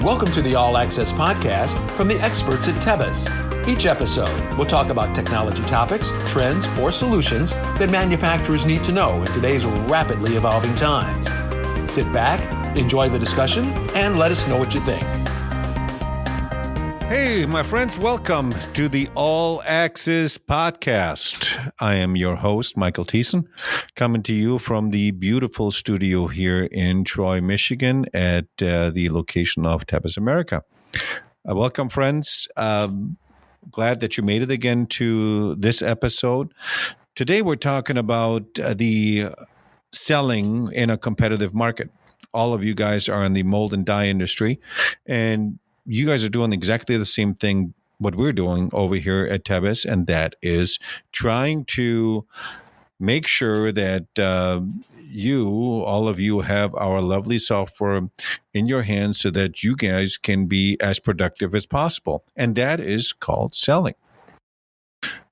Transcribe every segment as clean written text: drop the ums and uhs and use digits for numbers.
Welcome to the All Access Podcast from the experts at Thiessen. Each episode, we'll talk about technology topics, trends, or solutions that manufacturers need to know in today's rapidly evolving times. Sit back, enjoy the discussion, and let us know what you think. Hey, my friends, welcome to the All Access Podcast. I am your host, Michael Thiessen, coming to you from the beautiful studio here in Troy, Michigan at the location of Thiessen America. Welcome, friends. Glad that you made it again to this episode. Today, we're talking about the selling in a competitive market. All of you guys are in the mold and die industry, and you guys are doing exactly the same thing what we're doing over here at Thiessen, and that is trying to make sure that all of you have our lovely software in your hands so that you guys can be as productive as possible. And that is called selling.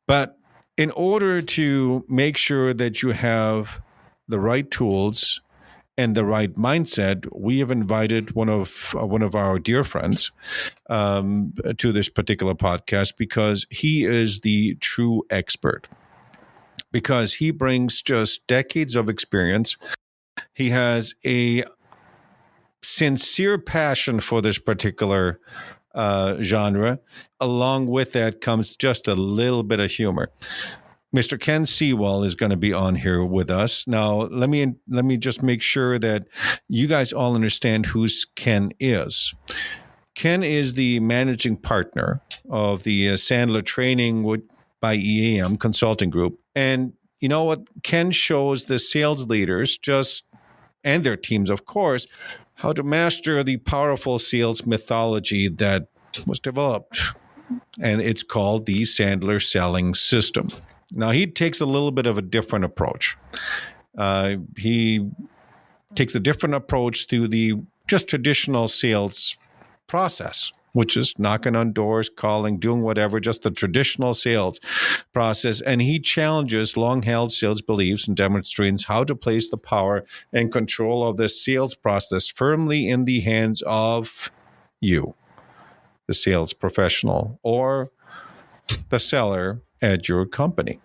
But in order to make sure that you have the right tools and the right mindset, we have invited one of our dear friends to this particular podcast because he is the true expert. Because he brings just decades of experience. He has a sincere passion for this particular genre. Along with that comes just a little bit of humor. Mr. Ken Seawell is going to be on here with us. Now, let me just make sure that you guys all understand who Ken is. Ken is the managing partner of the Sandler Training by EAM Consulting Group. And you know what? Ken shows the sales leaders and their teams, of course, how to master the powerful sales methodology that was developed. And it's called the Sandler Selling System. Now, he takes a little bit of a different approach. He takes a different approach to the just traditional sales process, which is knocking on doors, calling, doing whatever, just the traditional sales process. And he challenges long-held sales beliefs and demonstrates how to place the power and control of the sales process firmly in the hands of you, the sales professional, or the seller at your company.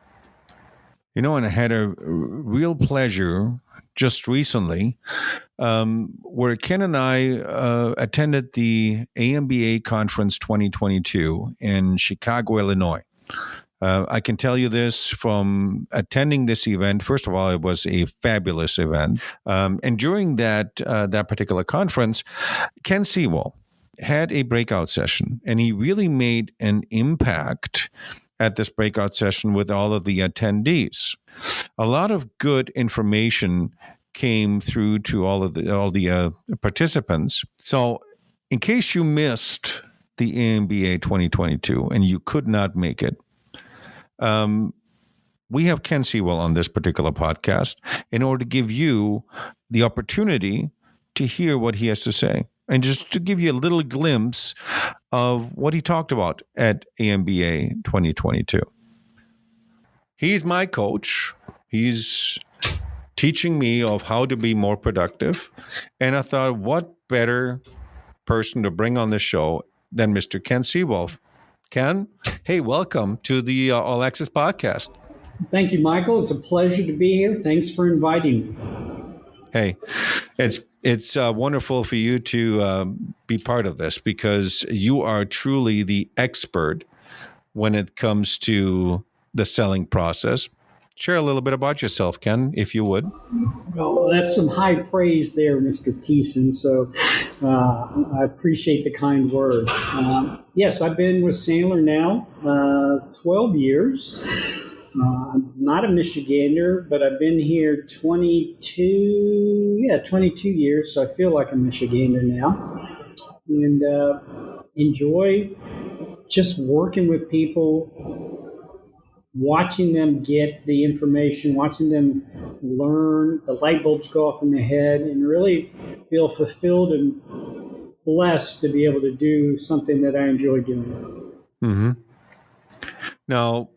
You know, and I had a real pleasure just recently where Ken and I attended the AMBA Conference 2022 in Chicago, Illinois. I can tell you this from attending this event. First of all, it was a fabulous event. And during that particular conference, Ken Seawell had a breakout session, and he really made an impact at this breakout session with all of the attendees. A lot of good information came through to all the participants. So in case you missed the AMBA 2022 and you could not make it, we have Ken Seawell on this particular podcast in order to give you the opportunity to hear what he has to say. And just to give you a little glimpse of what he talked about at AMBA 2022. He's my coach. He's teaching me of how to be more productive. And I thought, what better person to bring on the show than Mr. Ken Seawell. Ken, hey, welcome to the All Access Podcast. Thank you, Michael. It's a pleasure to be here. Thanks for inviting me. Hey, it's wonderful for you to be part of this because you are truly the expert when it comes to the selling process. Share a little bit about yourself, Ken, if you would. Well, that's some high praise there, Mr. Thiessen. So I appreciate the kind words. Yes, I've been with Sandler now 12 years. I'm not a Michigander, but I've been here 22 years, so I feel like a Michigander now. And enjoy just working with people, watching them get the information, watching them learn, the light bulbs go off in their head, and really feel fulfilled and blessed to be able to do something that I enjoy doing. Mm-hmm. Now,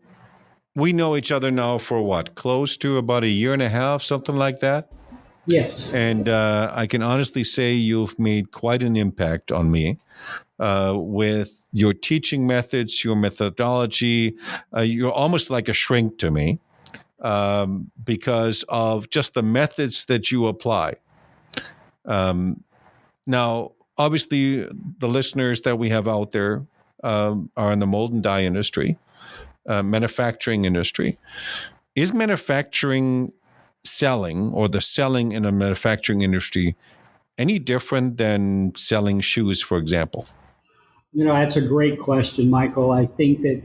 we know each other now for what? Close to about a year and a half, something like that? Yes. And I can honestly say you've made quite an impact on me with your teaching methods, your methodology. You're almost like a shrink to me because of just the methods that you apply. Now, obviously, the listeners that we have out there are in the mold and die industry, manufacturing industry. Is manufacturing selling, or the selling in a manufacturing industry, any different than selling shoes, for example? That's a great question, Michael. I think that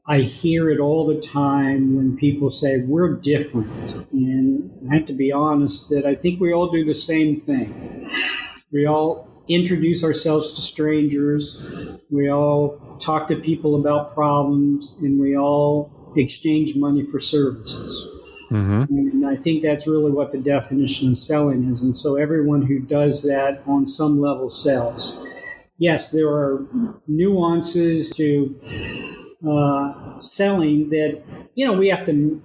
I hear it all the time when people say we're different. And I have to be honest that I think we all do the same thing. We all introduce ourselves to strangers. We all talk to people about problems, and we all exchange money for services. Mm-hmm. And I think that's really what the definition of selling is. And so everyone who does that on some level sells. Yes, there are nuances to selling that, we have to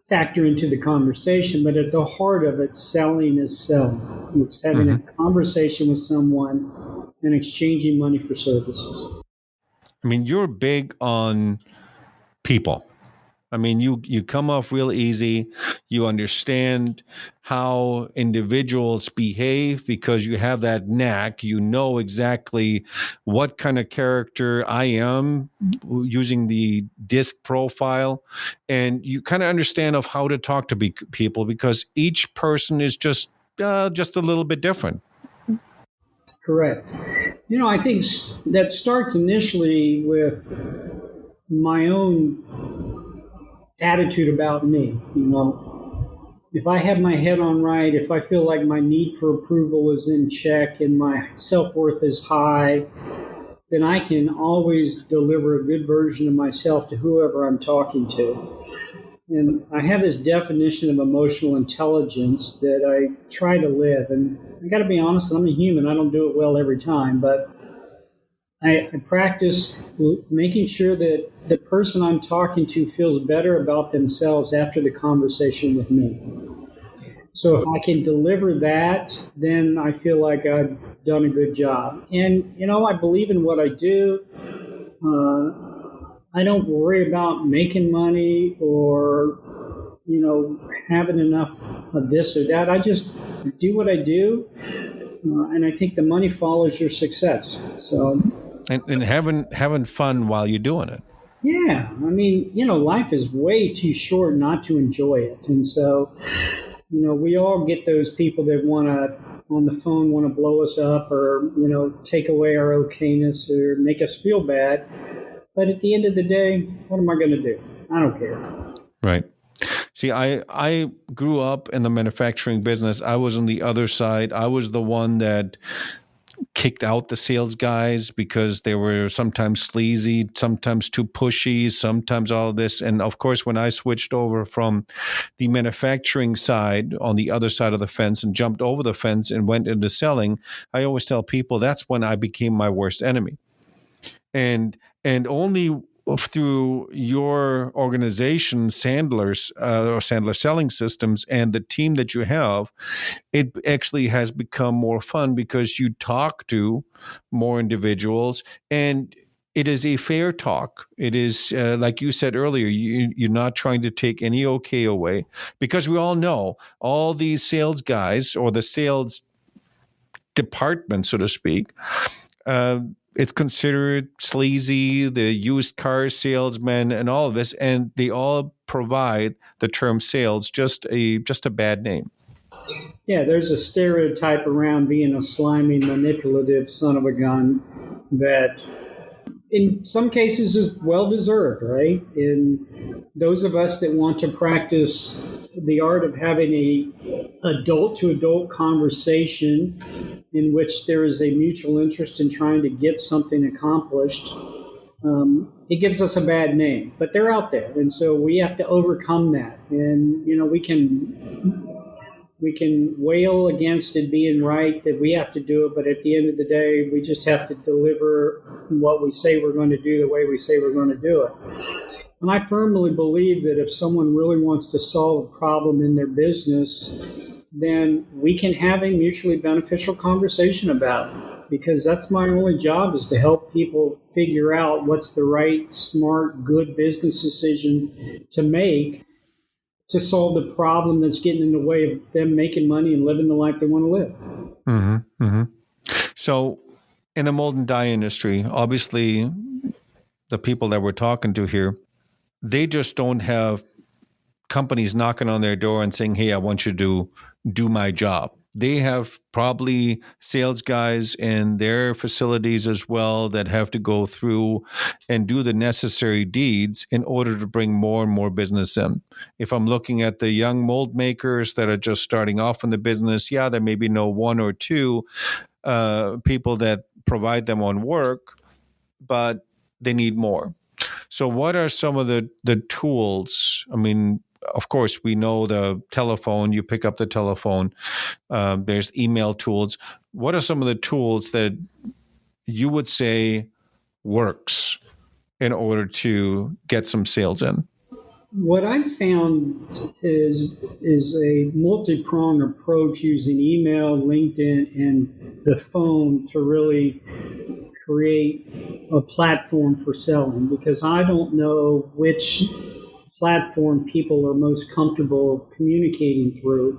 factor into the conversation, but at the heart of it, selling is selling. It's having a conversation with someone and exchanging money for services. I mean, you're big on people. I mean, you come off real easy. You understand how individuals behave because you have that knack. You know exactly what kind of character I am using the DISC profile. And you kind of understand of how to talk to people because each person is just a little bit different. Correct. I think that starts initially with my own attitude about me. If I have my head on right, if I feel like my need for approval is in check and my self-worth is high, then I can always deliver a good version of myself to whoever I'm talking to. And I have this definition of emotional intelligence that I try to live. And I got to be honest, I'm a human. I don't do it well every time, but I practice making sure that the person I'm talking to feels better about themselves after the conversation with me. So if I can deliver that, then I feel like I've done a good job. And, I believe in what I do. I don't worry about making money or, having enough of this or that. I just do what I do. And I think the money follows your success. So... And having fun while you're doing it. Yeah. I mean, life is way too short not to enjoy it. And so, we all get those people that on the phone want to blow us up or, take away our okayness or make us feel bad. But at the end of the day, what am I going to do? I don't care. Right. See, I grew up in the manufacturing business. I was on the other side. I was the one that kicked out the sales guys because they were sometimes sleazy, sometimes too pushy, sometimes all of this. And of course, when I switched over from the manufacturing side on the other side of the fence and jumped over the fence and went into selling, I always tell people that's when I became my worst enemy. And only through your organization, Sandler Selling Systems, and the team that you have, it actually has become more fun because you talk to more individuals and it is a fair talk. It is, like you said earlier, you're not trying to take any okay away because we all know all these sales guys or the sales department, so to speak, it's considered sleazy, the used car salesman and all of this, and they all provide the term sales just a bad name. Yeah, there's a stereotype around being a slimy, manipulative son of a gun that in some cases is well-deserved, right? And those of us that want to practice the art of having a adult-to-adult conversation in which there is a mutual interest in trying to get something accomplished, it gives us a bad name. But they're out there, and so we have to overcome that. And, we can wail against it being right, that we have to do it, but at the end of the day, we just have to deliver what we say we're going to do the way we say we're going to do it. And I firmly believe that if someone really wants to solve a problem in their business, then we can have a mutually beneficial conversation about it. Because that's my only job, is to help people figure out what's the right, smart, good business decision to make to solve the problem that's getting in the way of them making money and living the life they want to live. Mm-hmm, mm-hmm. So in the mold and die industry, obviously the people that we're talking to here, they just don't have companies knocking on their door and saying, hey, I want you to do my job. They have probably sales guys in their facilities as well that have to go through and do the necessary deeds in order to bring more and more business in. If I'm looking at the young mold makers that are just starting off in the business, yeah, there may be no one or two people that provide them on work, but they need more. So what are some of the tools? I mean, of course, we know the telephone, you pick up the telephone. There's email tools. What are some of the tools that you would say works in order to get some sales in? What I've found is a multi-pronged approach using email, LinkedIn, and the phone to really create a platform for selling, because I don't know which platform people are most comfortable communicating through.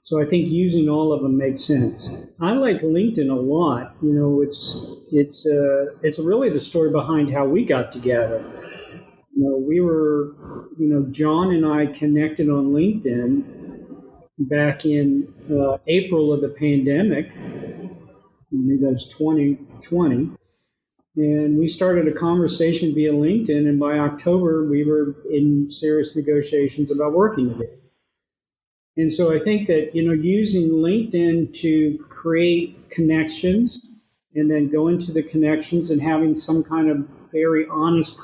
So I think using all of them makes sense. I like LinkedIn a lot. You know, it's really the story behind how we got together. You know, we were, John and I connected on LinkedIn back in April of the pandemic. Maybe that was 2020. And we started a conversation via LinkedIn, and by October, we were in serious negotiations about working together. And so I think that, using LinkedIn to create connections and then go into the connections and having some kind of very honest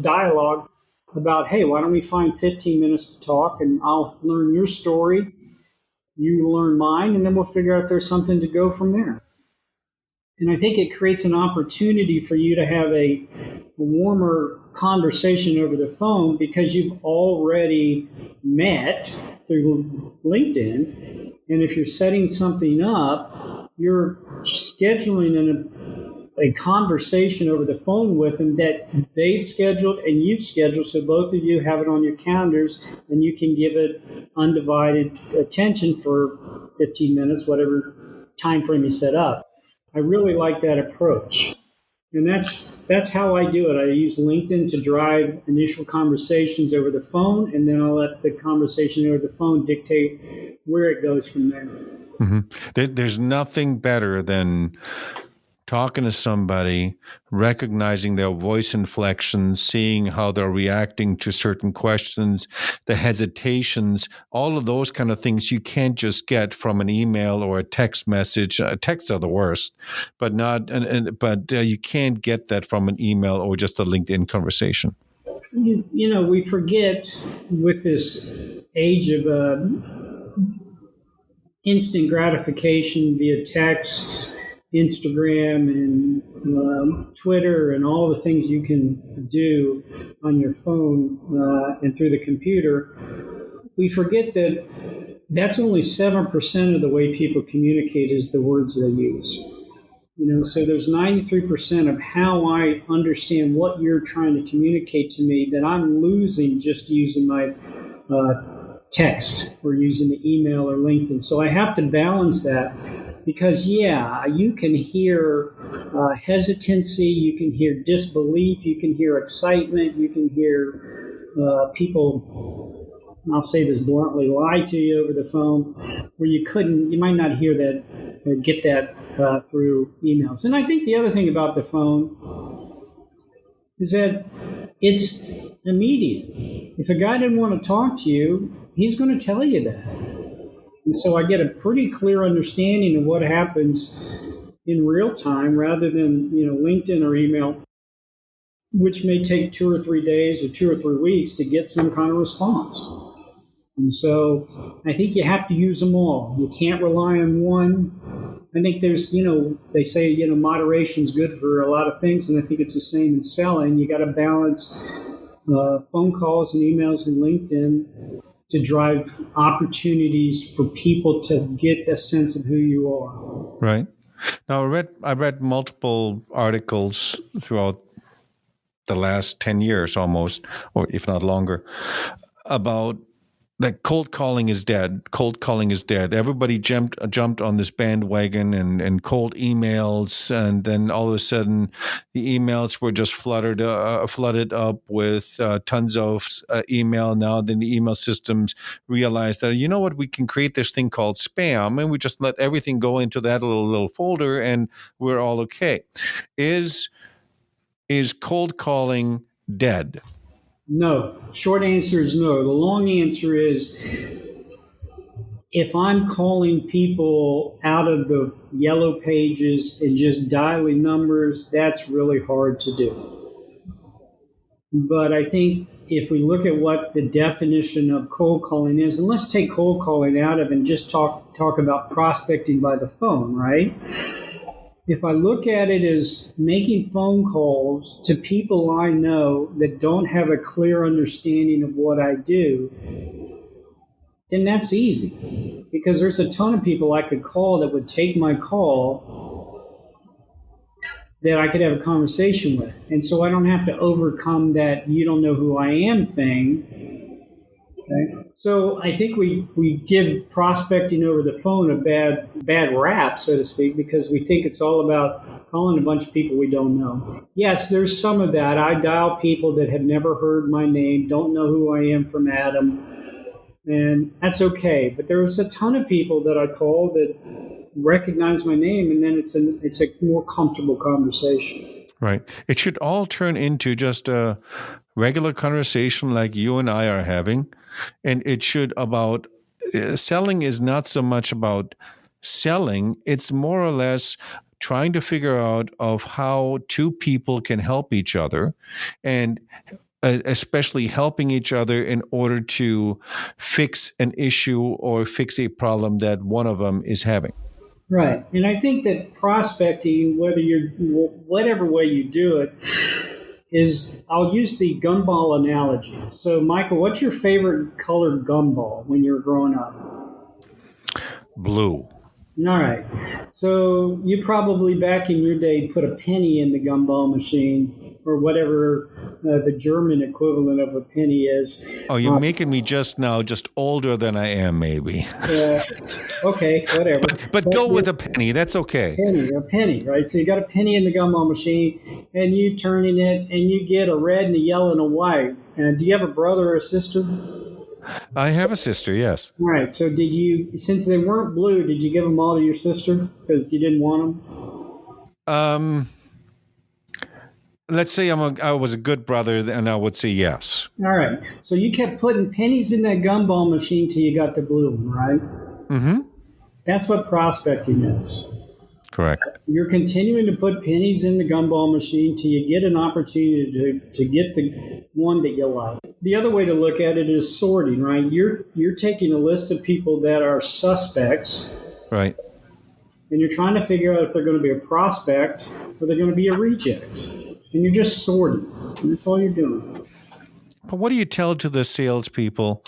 dialogue about, hey, why don't we find 15 minutes to talk, and I'll learn your story, you learn mine, and then we'll figure out if there's something to go from there. And I think it creates an opportunity for you to have a warmer conversation over the phone, because you've already met through LinkedIn. And if you're setting something up, you're scheduling a conversation over the phone with them that they've scheduled and you've scheduled, so both of you have it on your calendars and you can give it undivided attention for 15 minutes, whatever time frame you set up. I really like that approach. And that's how I do it. I use LinkedIn to drive initial conversations over the phone, and then I'll let the conversation over the phone dictate where it goes from there. Mm-hmm. There's nothing better than talking to somebody, recognizing their voice inflections, seeing how they're reacting to certain questions, the hesitations, all of those kind of things you can't just get from an email or a text message. Texts are the worst, but you can't get that from an email or just a LinkedIn conversation. We forget with this age of instant gratification via texts, Instagram, and Twitter, and all the things you can do on your phone and through the computer. We forget that that's only 7% of the way people communicate is the words they use. So there's 93% of how I understand what you're trying to communicate to me that I'm losing just using my text or using the email or LinkedIn. So I have to balance that. Because, you can hear hesitancy, you can hear disbelief, you can hear excitement, you can hear people, I'll say this bluntly, lie to you over the phone, where you might not hear that, get that through emails. And I think the other thing about the phone is that it's immediate. If a guy didn't want to talk to you, he's going to tell you that. And so I get a pretty clear understanding of what happens in real time rather than, LinkedIn or email, which may take 2 or 3 days or 2 or 3 weeks to get some kind of response. And so I think you have to use them all. You can't rely on one. I think there's, they say, moderation is good for a lot of things, and I think it's the same in selling. You got to balance phone calls and emails and LinkedIn to drive opportunities for people to get a sense of who you are. Right. Now, I read multiple articles throughout the last 10 years almost, or if not longer, about that cold calling is dead. Cold calling is dead. Everybody jumped on this bandwagon and cold emails, and then all of a sudden, the emails were just flooded up with tons of email. Now, then the email systems realized that, you know what, we can create this thing called spam, and we just let everything go into that little folder, and we're all okay. Is cold calling dead? No. Short answer is no. The long answer is, if I'm calling people out of the yellow pages and just dialing numbers, that's really hard to do. But I think if we look at what the definition of cold calling is, and let's take cold calling out of and just talk about prospecting by the phone, right? If I look at it as making phone calls to people I know that don't have a clear understanding of what I do, then that's easy. Because there's a ton of people I could call that would take my call that I could have a conversation with. And so I don't have to overcome that "you don't know who I am" thing. Okay? So I think we give prospecting over the phone a bad rap, so to speak, because we think it's all about calling a bunch of people we don't know. Yes, there's some of that. I dial people that have never heard my name, don't know who I am from Adam, and that's okay. But there's a ton of people that I call that recognize my name, and then it's a more comfortable conversation. Right. It should all turn into just a regular conversation like you and I are having. And it should about selling is not so much about selling. It's more or less trying to figure out of how two people can help each other, and especially helping each other in order to fix an issue or fix a problem that one of them is having. Right. And I think that prospecting, whatever way you do it, is, I'll use the gumball analogy. So, Michael, what's your favorite colored gumball when you were growing up? Blue. All right. So you probably back in your day put a penny in the gumball machine, or whatever the German equivalent of a penny is. Oh, you're making me just older than I am, maybe. Okay, whatever. But go with a penny. That's okay. A penny, right? So you got a penny in the gumball machine, and you turn in it, and you get a red and a yellow and a white. And do you have a brother or a sister? I have a sister, yes. All right. So did you, since they weren't blue, did you give them all to your sister because you didn't want them? Let's say I was a good brother, and I would say yes. All right. So you kept putting pennies in that gumball machine till you got the blue one, right? Mm-hmm. That's what prospecting is. Correct. You're continuing to put pennies in the gumball machine till you get an opportunity to get the one that you like. The other way to look at it is sorting, right? You're taking a list of people that are suspects. Right. And you're trying to figure out if they're going to be a prospect or they're going to be a reject. And you're just sorting. And that's all you're doing. But what do you tell to the salespeople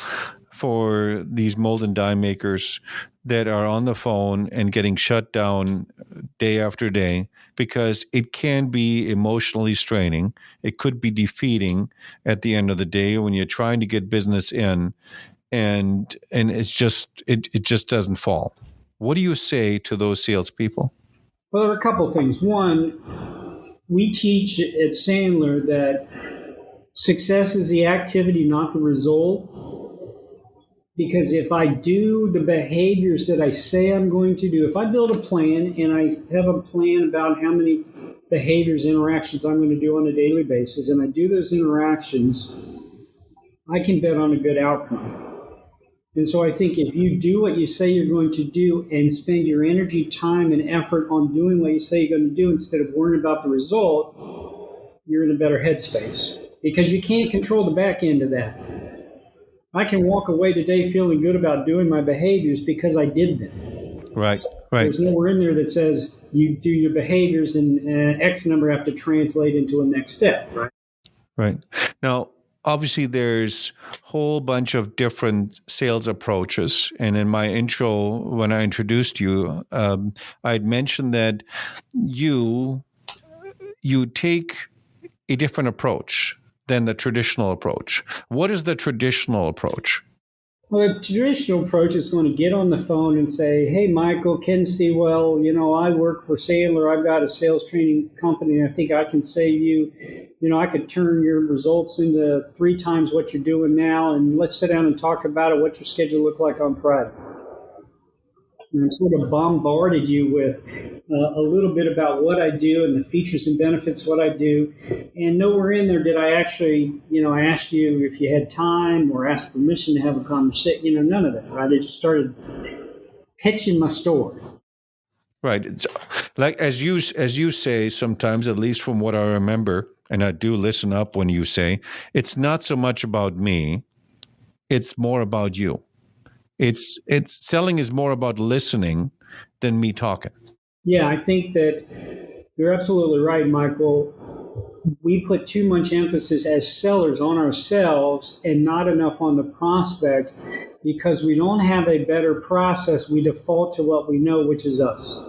for these mold and die makers that are on the phone and getting shut down day after day? Because it can be emotionally straining. It could be defeating at the end of the day when you're trying to get business in, and it's just it just doesn't fall. What do you say to those salespeople? Well, there are a couple of things. One, we teach at Sandler that success is the activity, not the result. Because if I do the behaviors that I say I'm going to do, if I build a plan and I have a plan about how many behaviors, interactions I'm going to do on a daily basis, and I do those interactions, I can bet on a good outcome. And so I think if you do what you say you're going to do and spend your energy, time, and effort on doing what you say you're going to do instead of worrying about the result, you're in a better headspace. Because you can't control the back end of that. I can walk away today feeling good about doing my behaviors because I did them. Right. There's nowhere in there that says you do your behaviors and X number have to translate into a next step, right? Right. Now, obviously there's a whole bunch of different sales approaches. And in my intro, when I introduced you, I'd mentioned that you take a different approach than the traditional approach. What is the traditional approach? Well, the traditional approach is going to get on the phone and say, hey, Michael, Ken Seawell, I work for Sandler. I've got a sales training company, and I think I can save you. I could turn your results into 3 times what you're doing now, and let's sit down and talk about it, what your schedule look like on Friday. And I've sort of bombarded you with a little bit about what I do and the features and benefits of what I do. And nowhere in there did I actually, I asked you if you had time or asked permission to have a conversation. None of that, right? I just started pitching my story. Right. It's like as you say, sometimes, at least from what I remember, and I do listen up when you say, it's not so much about me, it's more about you. It's selling is more about listening than me talking. Yeah, I think that you're absolutely right, Michael. We put too much emphasis as sellers on ourselves and not enough on the prospect because we don't have a better process. We default to what we know, which is us.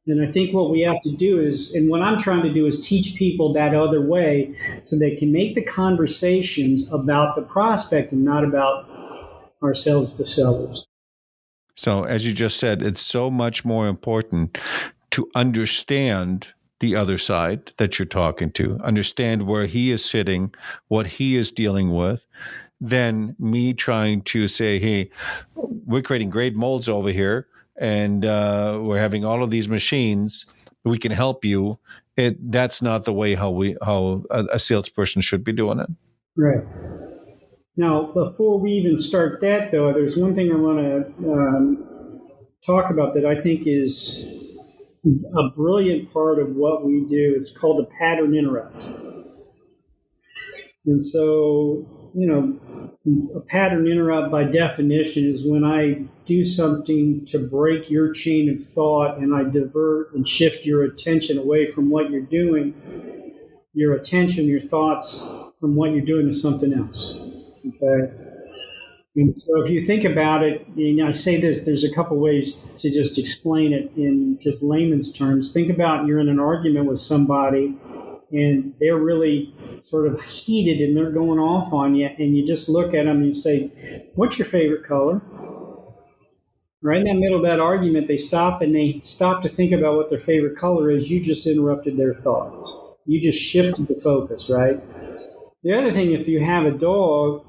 And I think what we have to do is, and what I'm trying to do is teach people that other way so they can make the conversations about the prospect and not about ourselves, the sellers. So as you just said, it's so much more important to understand the other side that you're talking to, understand where he is sitting, what he is dealing with, than me trying to say, hey, we're creating great molds over here and we're having all of these machines. We can help you. That's not the way how a salesperson should be doing it. Right. Now, before we even start that, though, there's one thing I want to talk about that I think is a brilliant part of what we do. It's called the pattern interrupt. And so, a pattern interrupt by definition is when I do something to break your chain of thought and I divert and shift your attention away from what you're doing, your attention, your thoughts from what you're doing to something else. Okay. And so if you think about it, I say this, there's a couple ways to just explain it in just layman's terms. Think about you're in an argument with somebody and they're really sort of heated and they're going off on you, and you just look at them and you say, what's your favorite color? Right in the middle of that argument, they stop to think about what their favorite color is. You just interrupted their thoughts. You just shifted the focus, right? The other thing, if you have a dog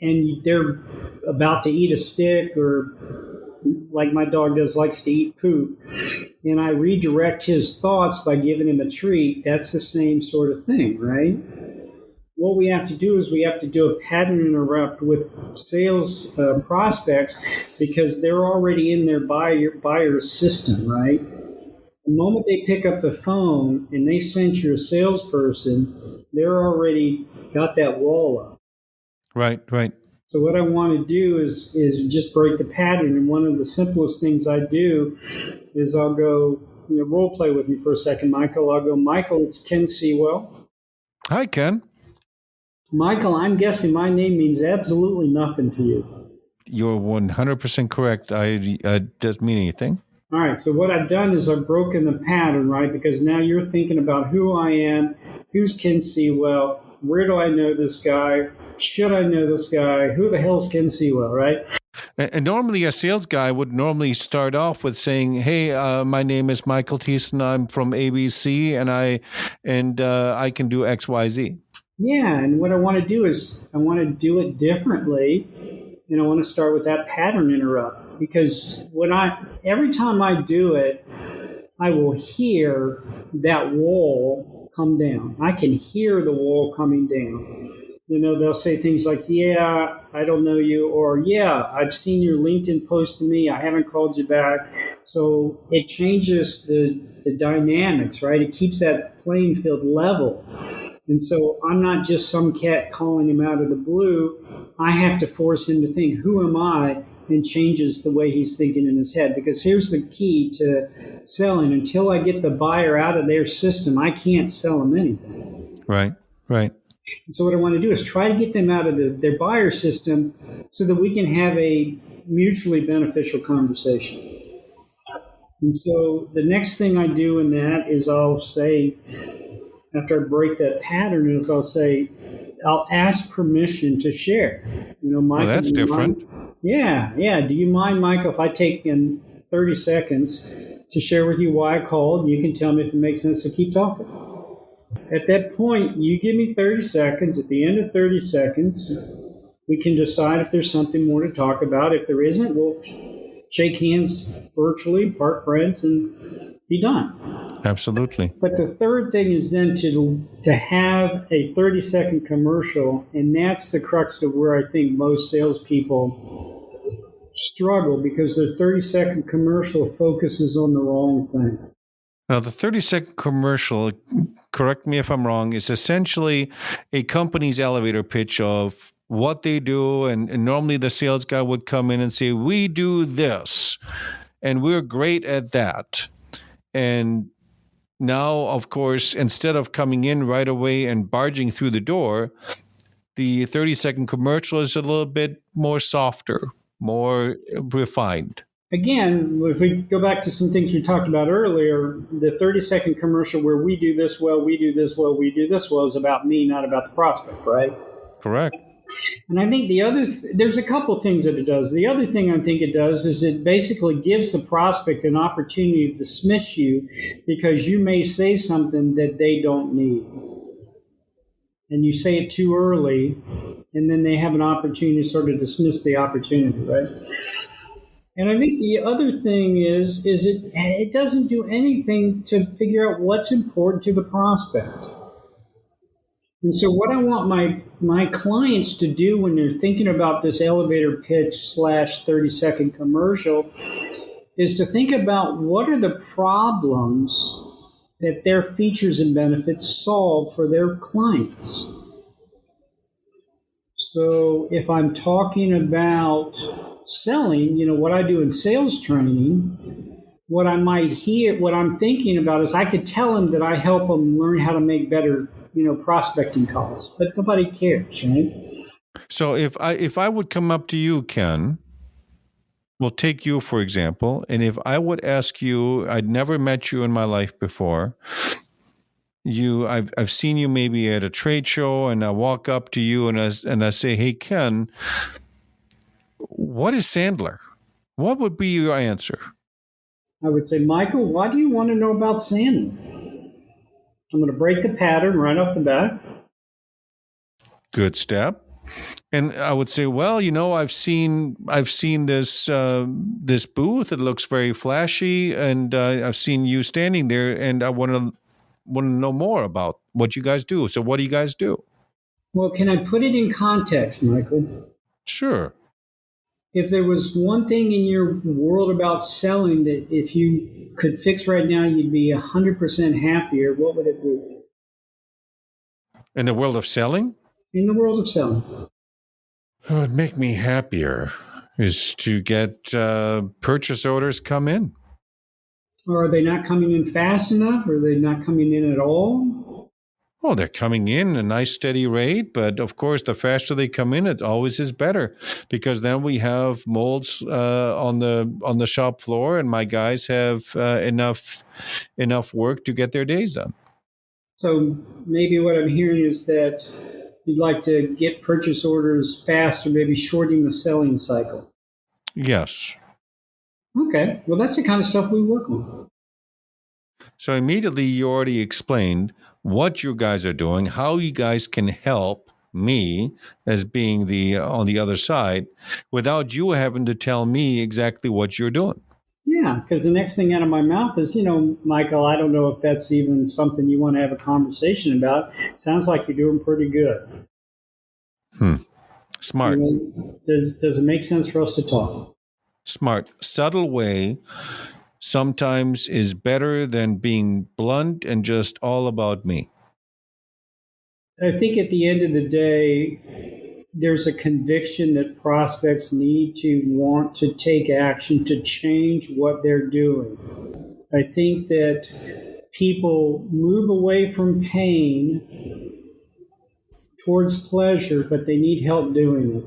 and they're about to eat a stick, or like my dog does, likes to eat poop, and I redirect his thoughts by giving him a treat, that's the same sort of thing, right? What we have to do is we have to do a pattern interrupt with sales prospects because they're already in their buyer system, right? The moment they pick up the phone and they sense you're a salesperson, they're already got that wall up. Right. So what I want to do is just break the pattern. And one of the simplest things I do is I'll go, role play with me for a second, Michael. I'll go, Michael, it's Ken Seawell. Hi, Ken. Michael, I'm guessing my name means absolutely nothing to you. You're 100% correct. Doesn't mean anything. All right, so what I've done is I've broken the pattern, right? Because now you're thinking about who I am, who's Ken Seawell, where do I know this guy, should I know this guy, who the hell's Ken Seawell, right? And normally a sales guy would normally start off with saying, hey, my name is Michael Thiessen, I'm from ABC, and I can do X, Y, Z. Yeah, and what I want to do is I want to do it differently, and I want to start with that pattern interrupt. Because every time I do it, I will hear that wall come down. I can hear the wall coming down. They'll say things like, yeah, I don't know you, or yeah, I've seen your LinkedIn post to me, I haven't called you back. So it changes the dynamics, right? It keeps that playing field level. And so I'm not just some cat calling him out of the blue. I have to force him to think, who am I? And changes the way he's thinking in his head. Because here's the key to selling. Until I get the buyer out of their system, I can't sell them anything. Right. Right. So what I want to do is try to get them out of their buyer system so that we can have a mutually beneficial conversation. And so the next thing I do in that is I'll say, after I break that pattern, is I'll ask permission to share. Michael, well, that's different. Yeah. Do you mind, Michael, if I take in 30 seconds to share with you why I called? You can tell me if it makes sense to keep talking. At that point, you give me 30 seconds. At the end of 30 seconds, we can decide if there's something more to talk about. If there isn't, we'll shake hands virtually, part friends, and be done. Absolutely. But the third thing is then to have a 30-second commercial, and that's the crux of where I think most salespeople struggle, because their 30-second commercial focuses on the wrong thing. Now, the 30-second commercial, correct me if I'm wrong, is essentially a company's elevator pitch of what they do. And normally the sales guy would come in and say, we do this, and we're great at that. And now, of course, instead of coming in right away and barging through the door, the 30-second commercial is a little bit more softer, more refined. Again, if we go back to some things we talked about earlier, the 30-second commercial where we do this well, we do this well, we do this well is about me, not about the prospect, right? Correct. And I think there's a couple things that it does. The other thing I think it does is it basically gives the prospect an opportunity to dismiss you because you may say something that they don't need. And you say it too early, and then they have an opportunity to sort of dismiss the opportunity, right? And I think the other thing is it doesn't do anything to figure out what's important to the prospect. And so what I want my clients to do when they're thinking about this elevator pitch / 30-second commercial is to think about what are the problems that their features and benefits solve for their clients. So if I'm talking about selling, what I do in sales training, what I'm thinking about is I could tell them that I help them learn how to make better, prospecting calls, but nobody cares, right? So if I would come up to you, Ken, we'll take you for example, and if I would ask you, I'd never met you in my life before. I've seen you maybe at a trade show, and I walk up to you and I say, "Hey, Ken, what is Sandler?" What would be your answer? I would say, Michael, why do you want to know about Sandler? I'm going to break the pattern right off the bat. Good step. And I would say, well, I've seen this this booth. It looks very flashy, and I've seen you standing there, and I want to know more about what you guys do. So what do you guys do? Well, can I put it in context, Michael? Sure. If there was one thing in your world about selling that if you could fix right now, you'd be 100% happier, what would it be? In the world of selling? In the world of selling. What would make me happier is to get purchase orders come in. Or are they not coming in fast enough? Are they not coming in at all? Oh, they're coming in a nice steady rate, but of course, the faster they come in, it always is better because then we have molds on the shop floor, and my guys have enough work to get their days done. So maybe what I'm hearing is that you'd like to get purchase orders faster, maybe shortening the selling cycle. Yes. Okay. Well, that's the kind of stuff we work on. So immediately you already explained what you guys are doing, how you guys can help me as being on the other side without you having to tell me exactly what you're doing. Yeah, because the next thing out of my mouth is, Michael, I don't know if that's even something you want to have a conversation about. Sounds like you're doing pretty good. Smart. Does it make sense for us to talk? Smart. Subtle way sometimes is better than being blunt and just all about me. I think at the end of the day, there's a conviction that prospects need to want to take action to change what they're doing. I think that people move away from pain towards pleasure, but they need help doing it.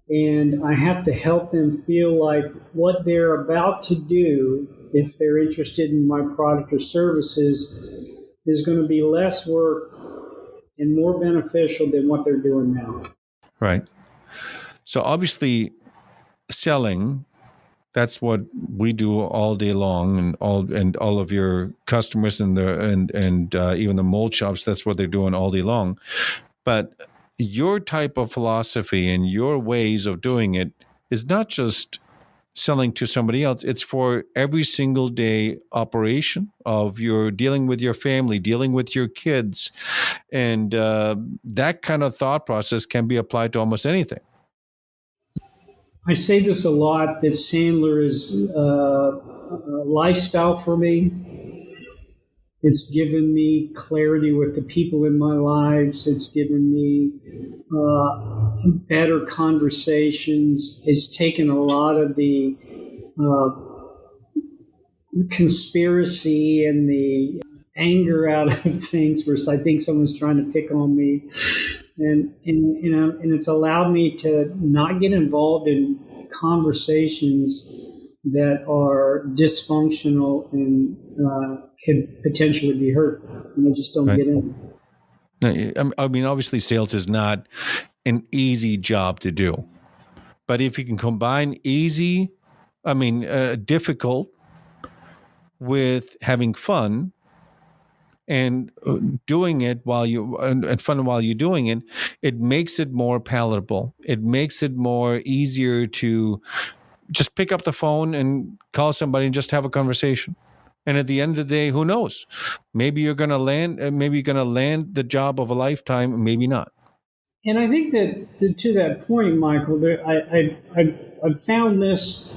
And I have to help them feel like what they're about to do, if they're interested in my product or services, is going to be less work and more beneficial than what they're doing now. Right. So obviously, selling, that's what we do all day long, and all of your customers and even the mold shops, that's what they're doing all day long. But your type of philosophy and your ways of doing it is not just selling to somebody else. It's for every single day operation of your dealing with your family, dealing with your kids. And that kind of thought process can be applied to almost anything. I say this a lot, that Sandler is a lifestyle for me. It's given me clarity with the people in my lives. It's given me better conversations. It's taken a lot of the conspiracy and the anger out of things where I think someone's trying to pick on me. And it's allowed me to not get involved in conversations that are dysfunctional and could potentially be hurtful. And I just don't Right. get in. I mean, obviously, sales is not an easy job to do. But if you can combine difficult with having fun and doing it and fun while you're doing it, it makes it more palatable. It makes it more easier to just pick up the phone and call somebody and just have a conversation. And at the end of the day, who knows? Maybe you're going to land the job of a lifetime, maybe not. And I think that to that point, Michael, I've found this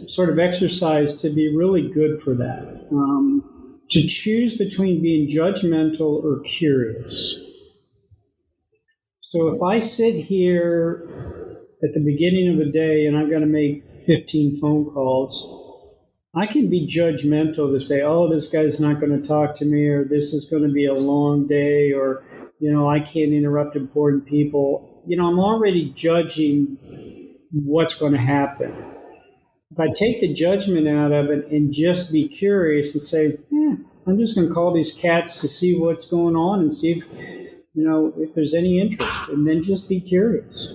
sort of exercise to be really good for that. To choose between being judgmental or curious. So if I sit here at the beginning of a day and I've got to make 15 phone calls, I can be judgmental to say, oh, this guy's not going to talk to me, or this is going to be a long day, or, I can't interrupt important people. I'm already judging what's going to happen. If I take the judgment out of it and just be curious and say, I'm just going to call these cats to see what's going on and see if there's any interest, and then just be curious.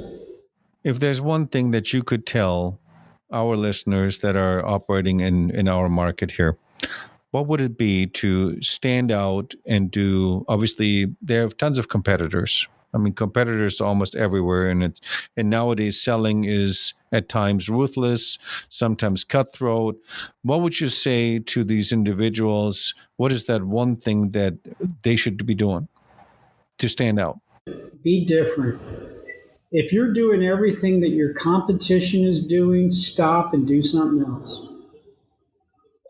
If there's one thing that you could tell our listeners that are operating in our market here, what would it be to stand out and do? Obviously, there are tons of competitors. I mean, competitors almost everywhere, and nowadays selling is at times ruthless, sometimes cutthroat. What would you say to these individuals? What is that one thing that they should be doing to stand out? Be different. If you're doing everything that your competition is doing, stop and do something else.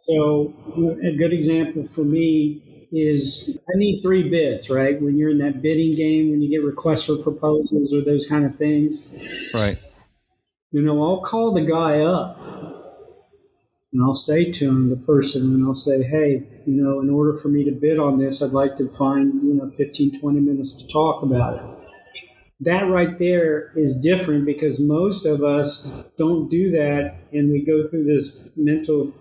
So a good example for me is I need 3 bids, right? When you're in that bidding game, when you get requests for proposals or those kind of things. Right. I'll call the guy up and I'll say to him, the person, and I'll say, hey, in order for me to bid on this, I'd like to find, 15, 20 minutes to talk about it. That right there is different because most of us don't do that, and we go through this mental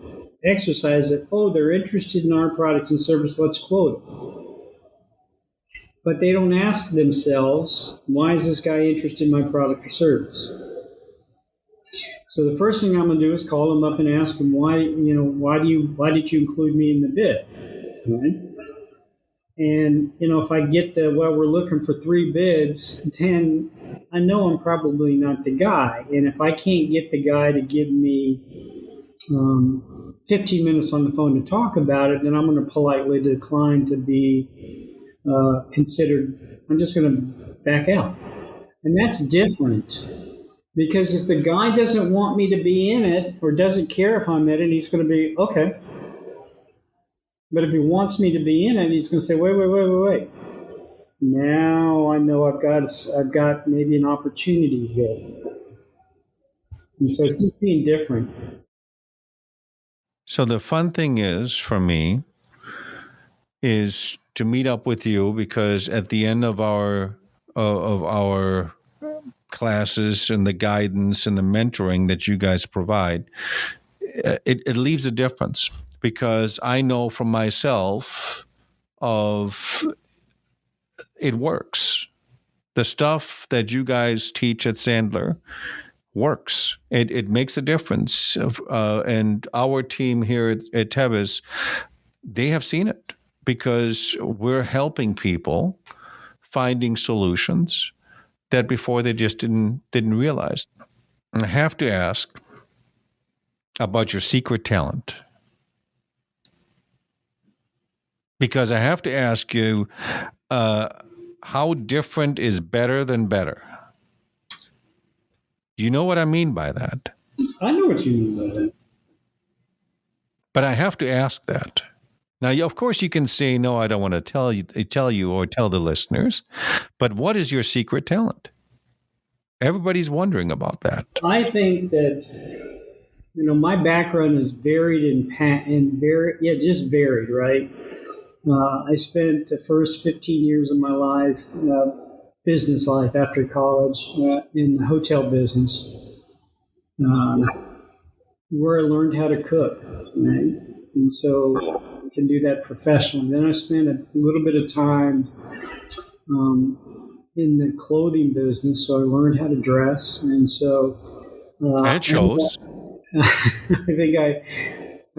exercise that, they're interested in our product and service, let's quote it. But they don't ask themselves, why is this guy interested in my product or service? So the first thing I'm going to do is call them up and ask them, why did you include me in the bid? Right? And, if I get we're looking for 3 bids, then I know I'm probably not the guy. And if I can't get the guy to give me 15 minutes on the phone to talk about it, then I'm going to politely decline to be considered. I'm just going to back out. And that's different. Because if the guy doesn't want me to be in it or doesn't care if I'm in it, he's going to be, okay. But if he wants me to be in it, he's going to say, wait. Now I know I've got maybe an opportunity here. And so it's just being different. So the fun thing is, for me, is to meet up with you because at the end of our classes and the guidance and the mentoring that you guys provide, it leaves a difference, because I know from myself of it works. The stuff that you guys teach at Sandler works. It makes a difference. And our team here at Tebbis, they have seen it because we're helping people finding solutions that before they just didn't realize. And I have to ask about your secret talent, because I have to ask you, how different is better than better? You know what I mean by that? I know what you mean by that. But I have to ask that. Now, of course, you can say, no, I don't want to tell you or tell the listeners. But what is your secret talent? Everybody's wondering about that. I think that, my background is varied just varied, right? I spent the first 15 years of my life, business life after college, in the hotel business, where I learned how to cook, right? And so I can do that professionally. Then I spent a little bit of time in the clothing business, so I learned how to dress, and so and it shows.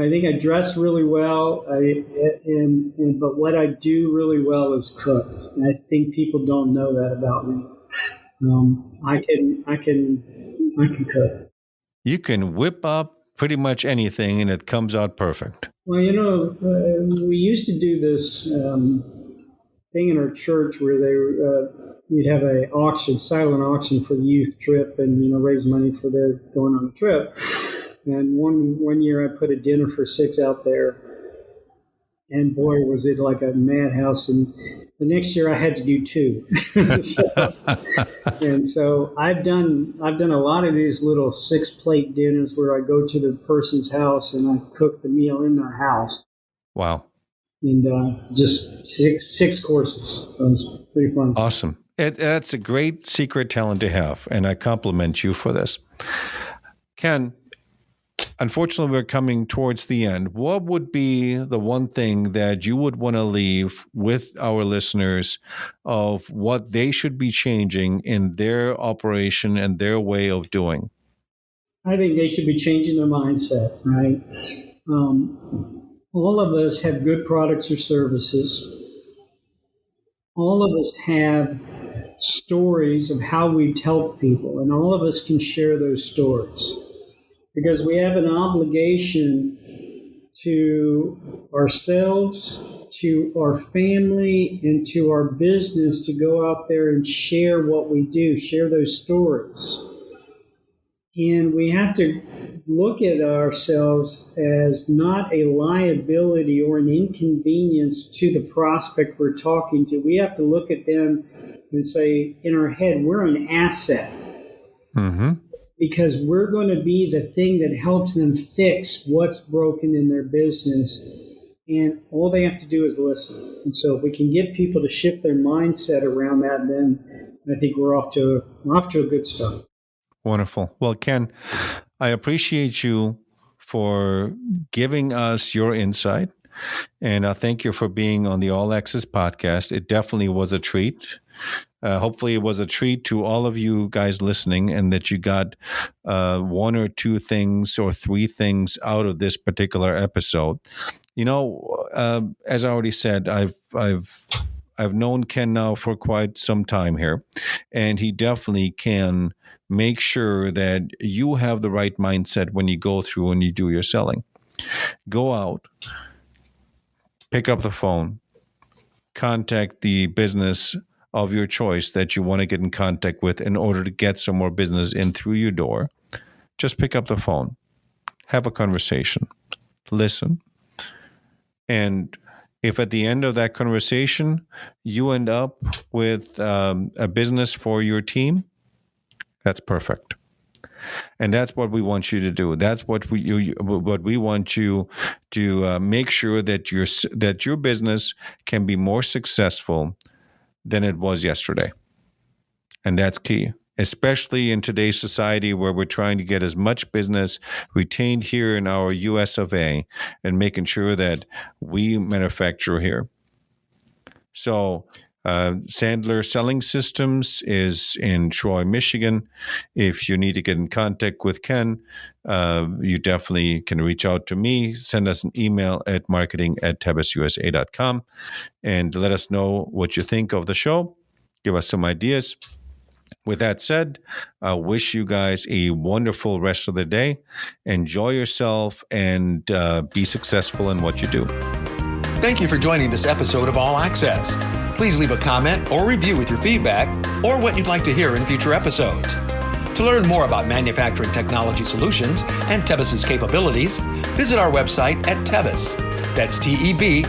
I think I dress really well, but what I do really well is cook. And I think people don't know that about me. I can cook. You can whip up pretty much anything, and it comes out perfect. Well, we used to do this thing in our church where we'd have a silent auction for the youth trip, and raise money for their going on the trip. And one year I put a dinner for 6 out there, and boy, was it like a madhouse. And the next year I had to do 2. And so I've done a lot of these little 6-plate dinners where I go to the person's house and I cook the meal in their house. Wow. And just six courses. So it's pretty fun. Awesome. That's a great secret talent to have, and I compliment you for this. Ken, unfortunately, we're coming towards the end. What would be the one thing that you would want to leave with our listeners of what they should be changing in their operation and their way of doing? I think they should be changing their mindset, right? All of us have good products or services. All of us have stories of how we've helped people, and all of us can share those stories. Because we have an obligation to ourselves, to our family, and to our business to go out there and share what we do, share those stories. And we have to look at ourselves as not a liability or an inconvenience to the prospect we're talking to. We have to look at them and say, in our head, we're an asset. Mm-hmm. Because we're going to be the thing that helps them fix what's broken in their business. And all they have to do is listen. And so if we can get people to shift their mindset around that, then I think we're off to a good start. Wonderful. Well, Ken, I appreciate you for giving us your insight. And I thank you for being on the All Access podcast. It definitely was a treat. Hopefully it was a treat to all of you guys listening, and that you got 1 or 2 things or 3 things out of this particular episode. As I already said, I've known Ken now for quite some time here, and he definitely can make sure that you have the right mindset when you go through and you do your selling. Go out, pick up the phone, contact the business of your choice that you want to get in contact with in order to get some more business in through your door. Just pick up the phone, have a conversation, listen. And if at the end of that conversation, you end up with a business for your team, that's perfect. And that's what we want you to do. That's what we want you to make sure that your business can be more successful than it was yesterday. And that's key, especially in today's society where we're trying to get as much business retained here in our US of A and making sure that we manufacture here. So Sandler Selling Systems is in Troy, Michigan. If you need to get in contact with Ken, you definitely can reach out to me. Send us an email at marketing@tebisusa.com and let us know what you think of the show. Give us some ideas. With that said, I wish you guys a wonderful rest of the day. Enjoy yourself and be successful in what you do. Thank you for joining this episode of All Access. Please leave a comment or review with your feedback or what you'd like to hear in future episodes. To learn more about manufacturing technology solutions and Tebis's capabilities, visit our website at Tebis. That's TEBIS.com.